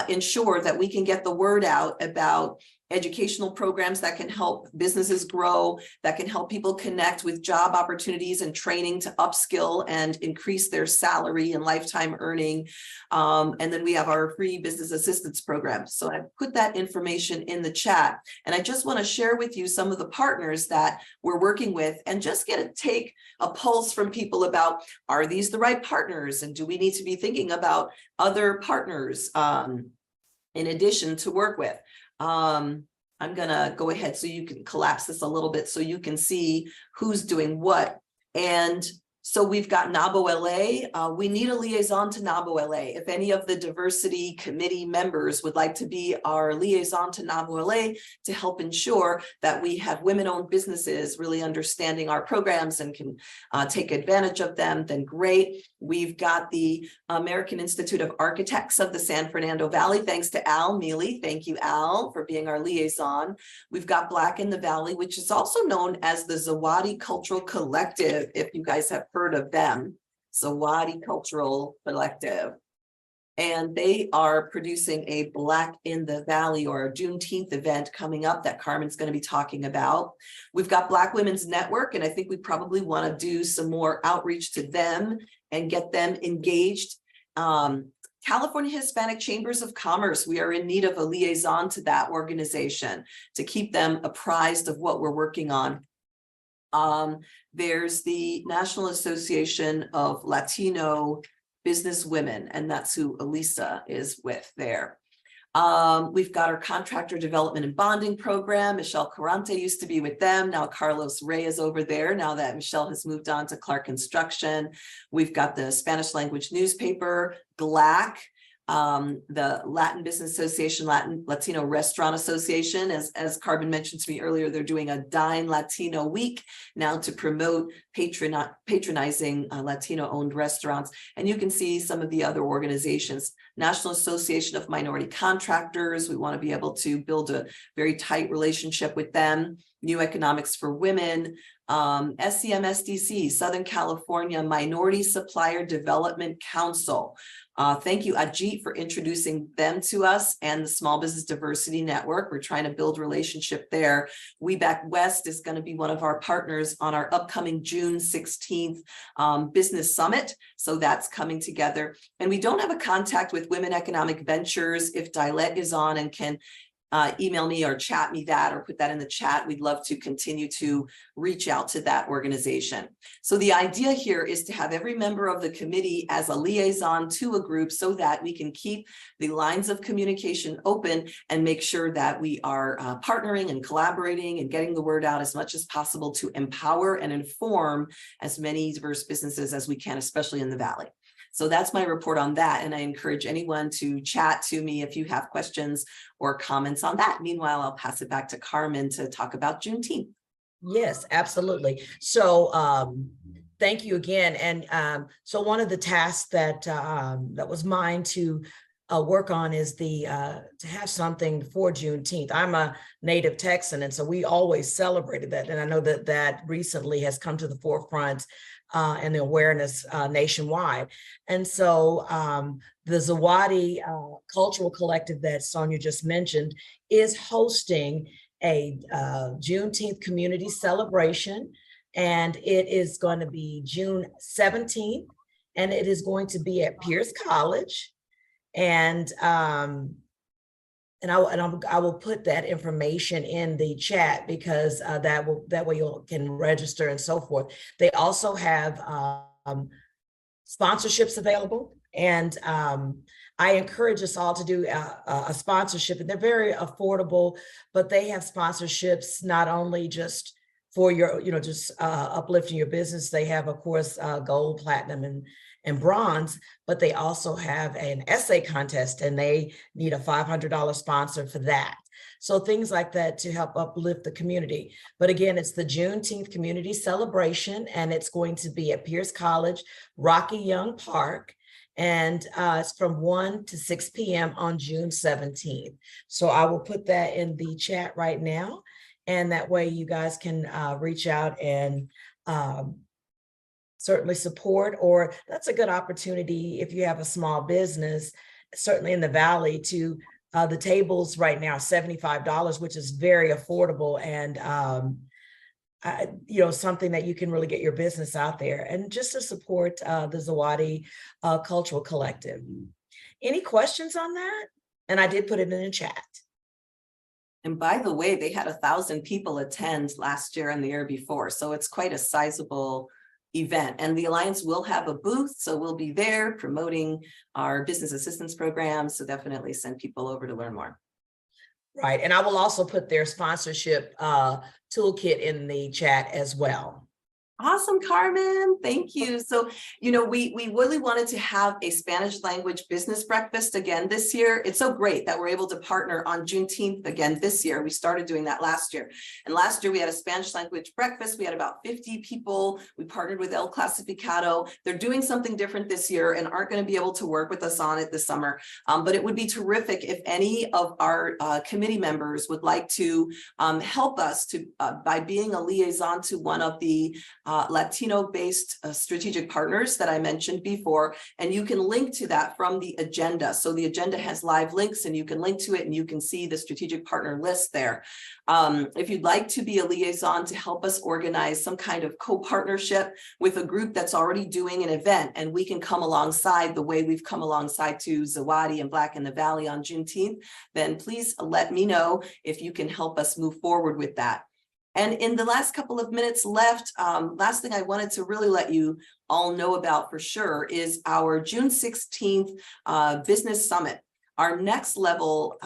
ensure that we can get the word out about educational programs that can help businesses grow, that can help people connect with job opportunities and training to upskill and increase their salary and lifetime earning. And then we have our free business assistance program. So I put that information in the chat. And I just want to share with you some of the partners that we're working with and just take a pulse from people about, are these the right partners? And do we need to be thinking about other partners in addition to work with? I'm gonna go ahead so you can collapse this a little bit so you can see who's doing what. And so we've got NABO LA. We need a liaison to NABO LA. If any of the diversity committee members would like to be our liaison to NABO LA to help ensure that we have women-owned businesses really understanding our programs and can take advantage of them, then great. We've got the American Institute of Architects of the San Fernando Valley. Thanks to Al Mealy. Thank you, Al, for being our liaison. We've got Black in the Valley, which is also known as the Zawadi Cultural Collective, if you guys have heard of them. Zawadi Cultural Collective. And they are producing a Black in the Valley or a Juneteenth event coming up that Carmen's going to be talking about. We've got Black Women's Network, and I think we probably want to do some more outreach to them and get them engaged. California Hispanic Chambers of Commerce, we are in need of a liaison to that organization to keep them apprised of what we're working on. There's the National Association of Latino Business Women, and that's who Elisa is with there. We've got our Contractor Development and Bonding Program. Michelle Carante used to be with them. Now Carlos Rey is over there, now that Michelle has moved on to Clark Construction. We've got the Spanish language newspaper, GLAC, the Latin Business Association, Latino Restaurant Association. As Carmen mentioned to me earlier, they're doing a Dine Latino Week now to promote patronizing Latino-owned restaurants. And you can see some of the other organizations. National Association of Minority Contractors, we want to be able to build a very tight relationship with them. New Economics for Women, SCMSDC, Southern California Minority Supplier Development Council. Thank you, Ajit, for introducing them to us, and the Small Business Diversity Network. We're trying to build relationship there. We Back West is going to be one of our partners on our upcoming June 16th Business Summit. So that's coming together. And we don't have a contact with Women Economic Ventures. If Dilette is on and can email me or chat me that or put that in the chat, we'd love to continue to reach out to that organization. So the idea here is to have every member of the committee as a liaison to a group so that we can keep the lines of communication open and make sure that we are partnering and collaborating and getting the word out as much as possible to empower and inform as many diverse businesses as we can, especially in the Valley. So that's my report on that. And I encourage anyone to chat to me if you have questions or comments on that. Meanwhile, I'll pass it back to Carmen to talk about Juneteenth. Yes, absolutely. So thank you again. And so one of the tasks that that was mine to work on is to have something for Juneteenth. I'm a native Texan, and so we always celebrated that. And I know that that recently has come to the forefront and the awareness nationwide. And so the Zawadi Cultural Collective that Sonia just mentioned is hosting a Juneteenth community celebration, and it is going to be June 17th, and it is going to be at Pierce College. And I will put that information in the chat because that way you can register and so forth. They also have sponsorships available, and I encourage us all to do a sponsorship, and they're very affordable, but they have sponsorships not only just for your, just uplifting your business. They have, of course, gold, platinum, and bronze, but they also have an essay contest, and they need a $500 sponsor for that. So things like that to help uplift the community. But again, it's the Juneteenth community celebration, and it's going to be at Pierce College, Rocky Young Park. And it's from 1 to 6 p.m. on June 17th. So I will put that in the chat right now. And that way you guys can reach out and certainly support, or that's a good opportunity if you have a small business, certainly in the Valley, to the tables right now, $75, which is very affordable, and something that you can really get your business out there, and just to support the Zawadi Cultural Collective. Any questions on that? And I did put it in the chat. And by the way, they had 1,000 people attend last year and the year before, so it's quite a sizable event. And the Alliance will have a booth, so we'll be there promoting our business assistance program. So definitely send people over to learn more. Right, and I will also put their sponsorship toolkit in the chat as well. Awesome, Carmen. Thank you. So, we really wanted to have a Spanish language business breakfast again this year. It's so great that we're able to partner on Juneteenth again this year. We started doing that last year. And last year we had a Spanish language breakfast. We had about 50 people. We partnered with El Clasificado. They're doing something different this year and aren't going to be able to work with us on it this summer. But it would be terrific if any of our committee members would like to help us by being a liaison to one of the Latino-based strategic partners that I mentioned before, and you can link to that from the agenda. So the agenda has live links, and you can link to it, and you can see the strategic partner list there. If you'd like to be a liaison to help us organize some kind of co-partnership with a group that's already doing an event, and we can come alongside the way we've come alongside to Zawadi and Black in the Valley on Juneteenth, then please let me know if you can help us move forward with that. And in the last couple of minutes left, last thing I wanted to really let you all know about for sure is our June 16th Business Summit. Our next level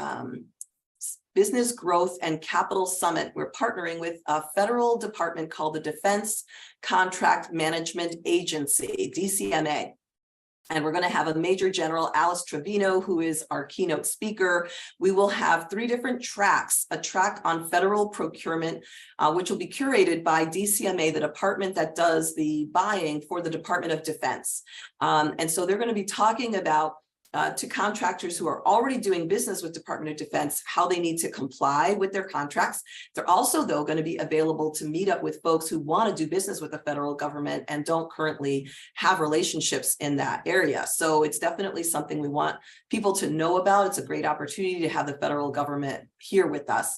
Business Growth and Capital Summit. We're partnering with a federal department called the Defense Contract Management Agency, DCMA. And we're going to have a Major General, Alice Trevino, who is our keynote speaker. We will have 3 different tracks, a track on federal procurement, which will be curated by DCMA, the department that does the buying for the Department of Defense. And so they're going to be talking about to contractors who are already doing business with Department of Defense, how they need to comply with their contracts. They're also, though, going to be available to meet up with folks who want to do business with the federal government and don't currently have relationships in that area. So it's definitely something we want people to know about. It's a great opportunity to have the federal government here with us.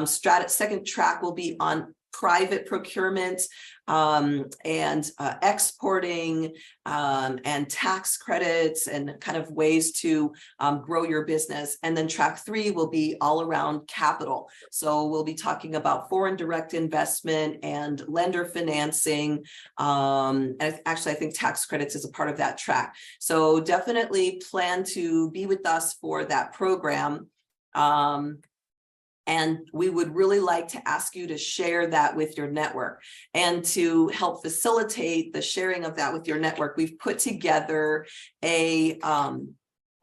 Second track will be on private procurement and exporting and tax credits and kind of ways to grow your business. And then track 3 will be all around capital. So we'll be talking about foreign direct investment and lender financing. And actually, I think tax credits is a part of that track. So definitely plan to be with us for that program. And we would really like to ask you to share that with your network. And to help facilitate the sharing of that with your network, we've put together a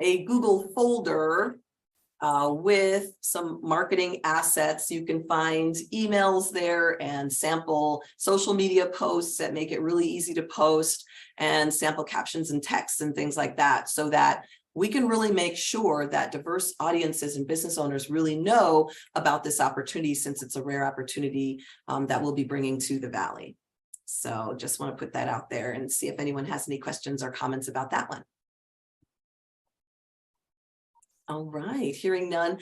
Google folder with some marketing assets. You can find emails there and sample social media posts that make it really easy to post, and sample captions and texts and things like that, so that we can really make sure that diverse audiences and business owners really know about this opportunity, since it's a rare opportunity that we'll be bringing to the Valley. So just want to put that out there and see if anyone has any questions or comments about that one. All right, hearing none.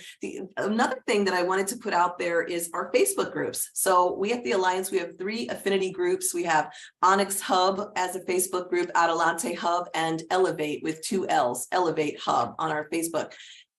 Another thing that I wanted to put out there is our Facebook groups. So we at the Alliance, we have 3 affinity groups. We have Onyx Hub as a Facebook group, Adelante Hub, and Elevate with 2 L's, Elevate Hub on our Facebook.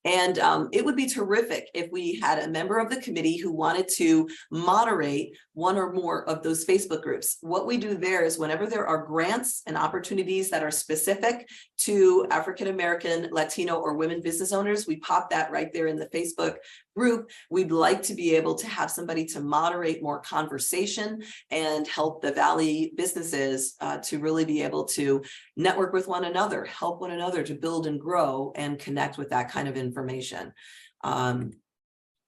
And it would be terrific if we had a member of the committee who wanted to moderate one or more of those Facebook groups. What we do there is whenever there are grants and opportunities that are specific to African-American, Latino, or women business owners, we pop that right there in the Facebook group. We'd like to be able to have somebody to moderate more conversation and help the Valley businesses to really be able to network with one another, help one another to build and grow and connect with that kind of information.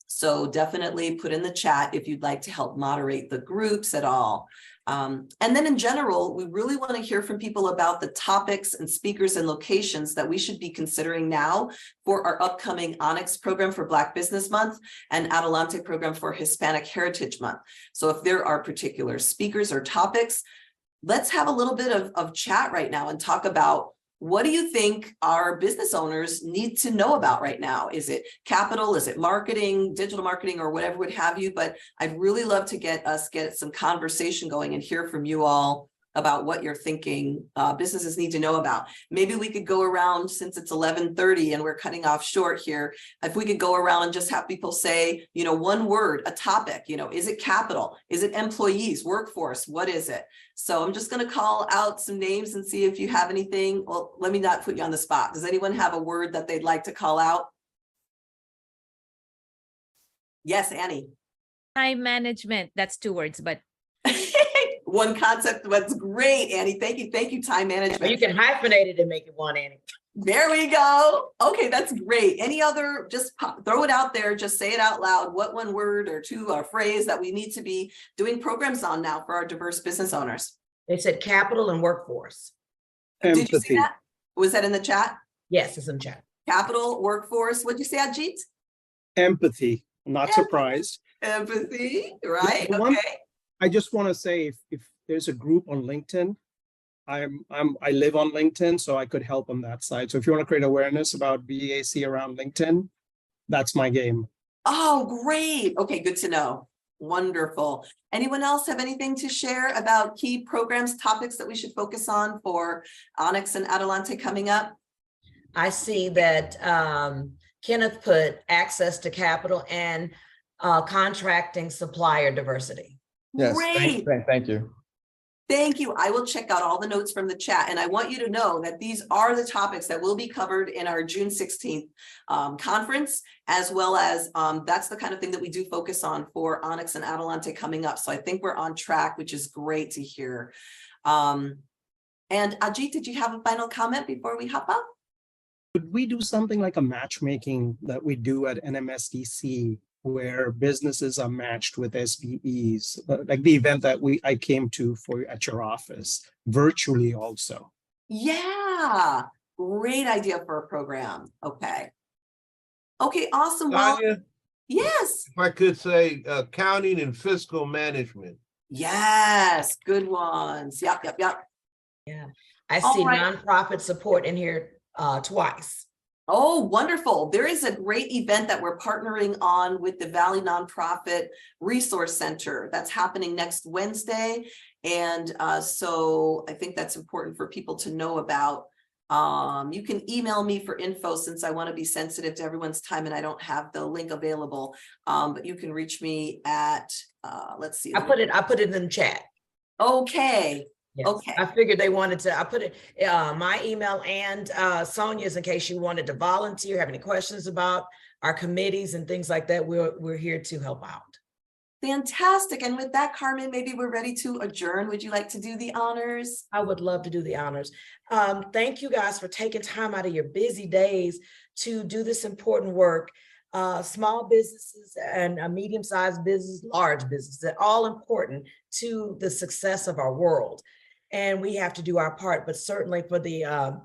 So definitely put in the chat if you'd like to help moderate the groups at all. And then in general, we really want to hear from people about the topics and speakers and locations that we should be considering now for our upcoming Onyx program for Black Business Month and Adelante program for Hispanic Heritage Month. So if there are particular speakers or topics, let's have a little bit of chat right now and talk about what do you think our business owners need to know about right now? Is it capital? Is it marketing, digital marketing, or whatever would have you? But I'd really love to get some conversation going and hear from you all about what you're thinking businesses need to know about. Maybe we could go around, since it's 11:30 and we're cutting off short here, if we could go around and just have people say, you know, one word, a topic, you know, is it capital? Is it employees, workforce? What is it? So I'm just going to call out some names and see if you have anything. Well, let me not put you on the spot. Does anyone have a word that they'd like to call out? Yes, Annie. Time management. That's 2 words, but one concept. That's great, Annie. Thank you. Thank you, time management. You can hyphenate it and make it one, Annie. There we go. Okay, that's great. Any other, just throw it out there, just say it out loud. What one word or 2 or phrase that we need to be doing programs on now for our diverse business owners? They said capital and workforce. Empathy. Did you see that? Was that in the chat? Yes, it's in chat. Capital, workforce. What'd you say, Ajit? Empathy. Not surprised. Empathy, right? Okay. I just want to say if there's a group on LinkedIn, I live on LinkedIn, so I could help on that side. So if you want to create awareness about BAC around LinkedIn, that's my game. Oh, great. Okay, good to know. Wonderful. Anyone else have anything to share about key programs, topics that we should focus on for Onyx and Adelante coming up? I see that Kenneth put access to capital and contracting supplier diversity. Yes, Great. thank you. Thank you. I will check out all the notes from the chat, and I want you to know that these are the topics that will be covered in our June 16th conference, as well as that's the kind of thing that we do focus on for Onyx and Adelante coming up. So I think we're on track, which is great to hear. And Ajit, did you have a final comment before we hop up? Could we do something like a matchmaking that we do at NMSDC, where businesses are matched with SBEs, like the event that I came to at your office, virtually also? Yeah, great idea for a program. Okay, awesome. Well, Tanya, yes. if I could say accounting and fiscal management. Yes, good ones. Yep. Yeah, I see nonprofit support in here twice. Oh, wonderful. There is a great event that we're partnering on with the Valley Nonprofit Resource Center that's happening next Wednesday. And so I think that's important for people to know about. You can email me for info, since I want to be sensitive to everyone's time and I don't have the link available. But you can reach me at, let's see. I put it in the chat. Okay. Yes. Okay. I figured they wanted to, I put it, my email and Sonia's in case you wanted to volunteer, have any questions about our committees and things like that. We're here to help out. Fantastic. And with that, Carmen, maybe we're ready to adjourn. Would you like to do the honors? I would love to do the honors. Thank you guys for taking time out of your busy days to do this important work. Small businesses and medium-sized business, large businesses, they're all important to the success of our world. And we have to do our part, but certainly for the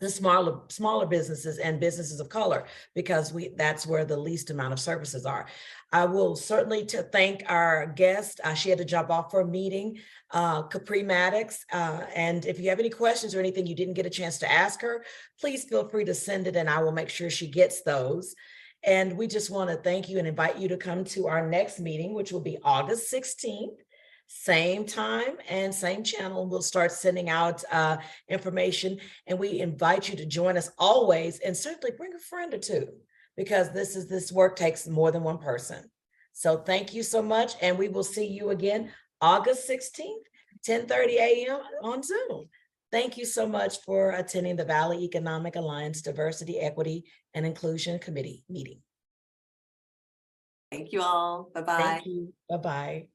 the smaller businesses and businesses of color, because that's where the least amount of services are. I will certainly to thank our guest. She had to jump off for a meeting, Capri Maddox. And if you have any questions or anything you didn't get a chance to ask her, please feel free to send it and I will make sure she gets those. And we just want to thank you and invite you to come to our next meeting, which will be August 16th. Same time and same channel. We'll start sending out information, and we invite you to join us always, and certainly bring a friend or two, because this work takes more than one person. So thank you so much, and we will see you again August 16th, 10:30 a.m. on Zoom. Thank you so much for attending the Valley Economic Alliance Diversity, Equity, and Inclusion Committee meeting. Thank you all. Bye-bye. Thank you. Bye-bye.